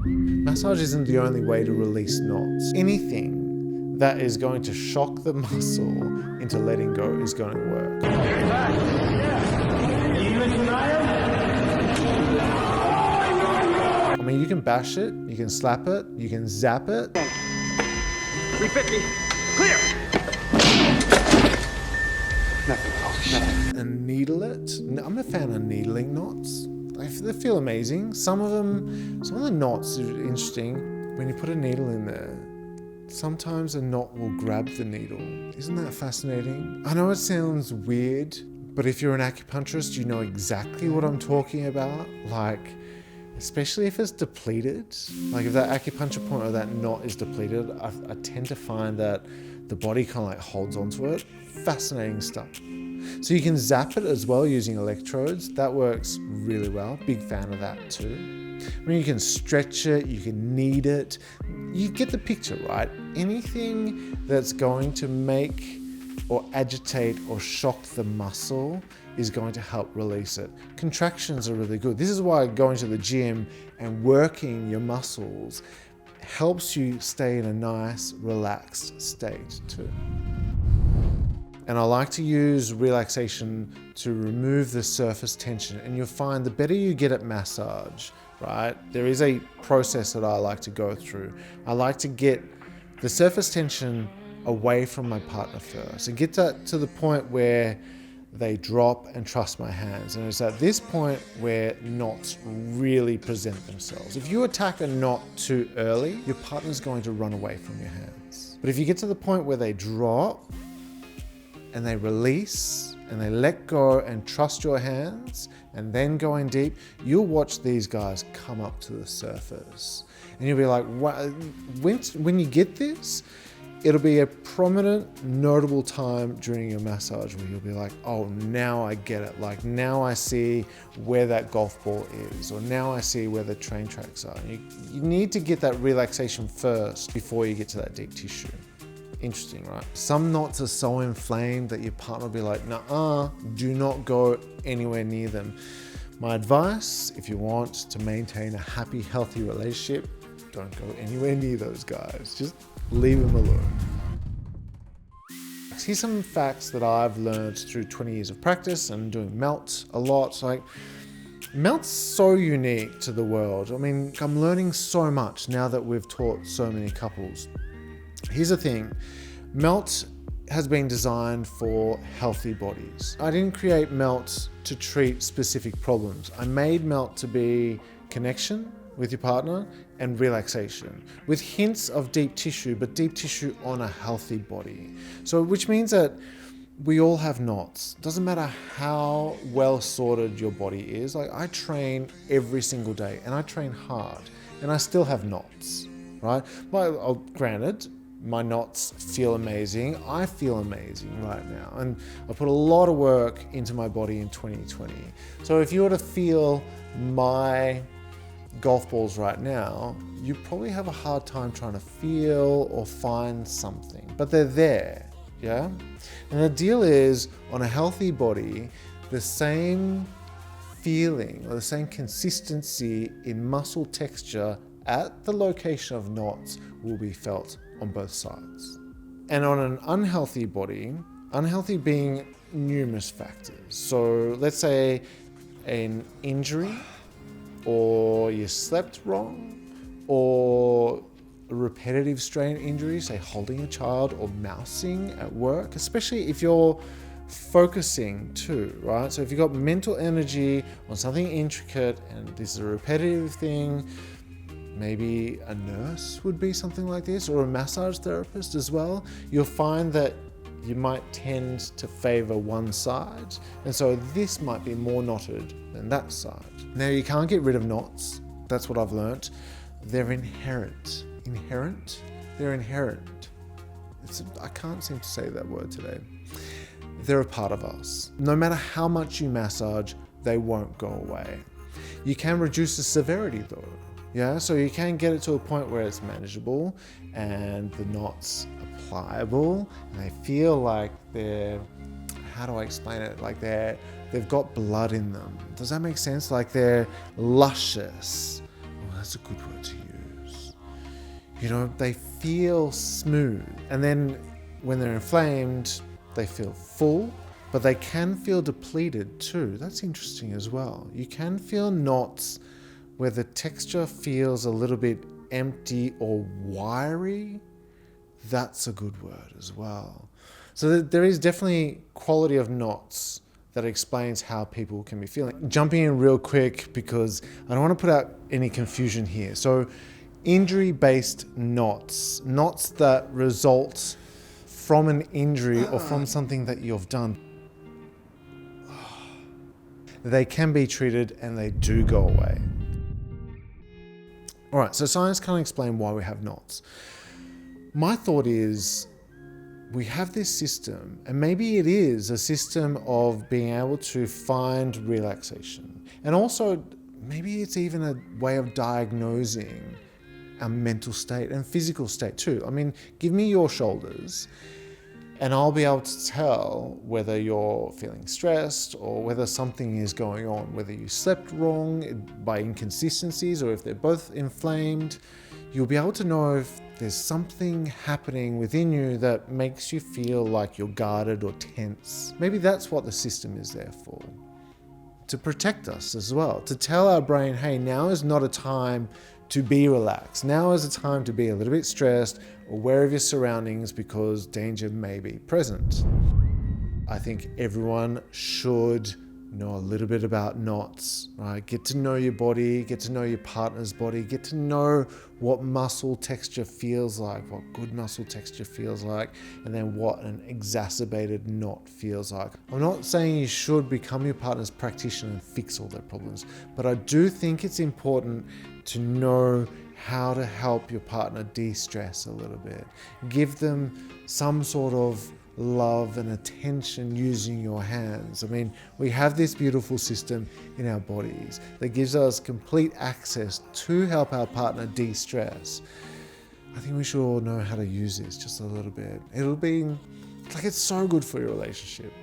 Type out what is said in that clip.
Massage isn't the only way to release knots. Anything that is going to shock the muscle into letting go is going to work. I mean, you can bash it, you can slap it, you can zap it. 350, clear! Nothing. And needle it. I'm a fan of needling knots. They feel amazing. Some of the knots are interesting. When you put a needle in there, sometimes a knot will grab the needle. Isn't that fascinating? I know it sounds weird, but if you're an acupuncturist, you know exactly what I'm talking about. Like, especially if it's depleted. Like if that acupuncture point or that knot is depleted, I tend to find that the body kind of like holds onto it. Fascinating stuff. So you can zap it as well using electrodes. That works really well. Big fan of that too. I mean, you can stretch it, you can knead it. You get the picture, right? Anything that's going to make or agitate or shock the muscle is going to help release it. Contractions are really good. This is why going to the gym and working your muscles helps you stay in a nice, relaxed state too. And I like to use relaxation to remove the surface tension. And you'll find the better you get at massage, right? There is a process that I like to go through. I like to get the surface tension away from my partner first and get to the point where they drop and trust my hands. And it's at this point where knots really present themselves. If you attack a knot too early, your partner's going to run away from your hands. But if you get to the point where they drop and they release and they let go and trust your hands and then go in deep, you'll watch these guys come up to the surface. And you'll be like, wow. When you get this, it'll be a prominent, notable time during your massage where you'll be like, oh, now I get it. Like now I see where that golf ball is, or now I see where the train tracks are. You need to get that relaxation first before you get to that deep tissue. Interesting, right? Some knots are so inflamed that your partner will be like, nah, do not go anywhere near them. My advice, if you want to maintain a happy, healthy relationship, don't go anywhere near those guys. Just leave them alone. Here's some facts that I've learned through 20 years of practice and doing melt a lot. Like, melt's so unique to the world. I mean, I'm learning so much now that we've taught so many couples. Here's the thing, melt has been designed for healthy bodies. I didn't create melt to treat specific problems. I made melt to be connection with your partner and relaxation with hints of deep tissue, but deep tissue on a healthy body. So which means that we all have knots. Doesn't matter how well sorted your body is. Like I train every single day and I train hard and I still have knots, right? Well, granted, my knots feel amazing. I feel amazing right now. And I put a lot of work into my body in 2020. So if you were to feel my golf balls right now, you probably have a hard time trying to feel or find something, but they're there, yeah? And the deal is, on a healthy body, the same feeling or the same consistency in muscle texture at the location of knots will be felt on both sides. And on an unhealthy body, unhealthy being numerous factors. So let's say an injury, or you slept wrong, or a repetitive strain injury, say holding a child or mousing at work, especially if you're focusing too, right? So if you've got mental energy on something intricate and this is a repetitive thing, maybe a nurse would be something like this, or a massage therapist as well, you'll find that you might tend to favor one side. And so this might be more knotted than that side. Now you can't get rid of knots. That's what I've learnt. They're inherent. Inherent? They're inherent. I can't seem to say that word today. They're a part of us. No matter how much you massage, they won't go away. You can reduce the severity though. Yeah, so you can get it to a point where it's manageable and the knots are pliable and they feel like they're, how do I explain it? Like they've got blood in them. Does that make sense? Like they're luscious. Oh, that's That's a good word to use. You know, they feel smooth. And then when they're inflamed, they feel full, but they can feel depleted too. That's interesting as well. You can feel knots where the texture feels a little bit empty or wiry. That's a good word as well. So there is definitely quality of knots that explains how people can be feeling. Jumping in real quick because I don't want to put out any confusion here. So injury-based knots that result from an injury or from something that you've done, they can be treated and they do go away. All right, so science can't explain why we have knots. My thought is we have this system, and maybe it is a system of being able to find relaxation. And also, maybe it's even a way of diagnosing our mental state and physical state too. I mean, give me your shoulders and I'll be able to tell whether you're feeling stressed or whether something is going on, whether you slept wrong by inconsistencies or if they're both inflamed. You'll be able to know if there's something happening within you that makes you feel like you're guarded or tense. Maybe that's what the system is there for. To protect us as well. To tell our brain, hey, now is not a time to be relaxed. Now is a time to be a little bit stressed or aware of your surroundings because danger may be present. I think everyone should know a little bit about knots, right? Get to know your body, get to know your partner's body, get to know what muscle texture feels like, what good muscle texture feels like, and then what an exacerbated knot feels like. I'm not saying you should become your partner's practitioner and fix all their problems, but I do think it's important to know how to help your partner de-stress a little bit. Give them some sort of love and attention using your hands. I mean, we have this beautiful system in our bodies that gives us complete access to help our partner de-stress. I think we should all know how to use this just a little bit. It's so good for your relationship.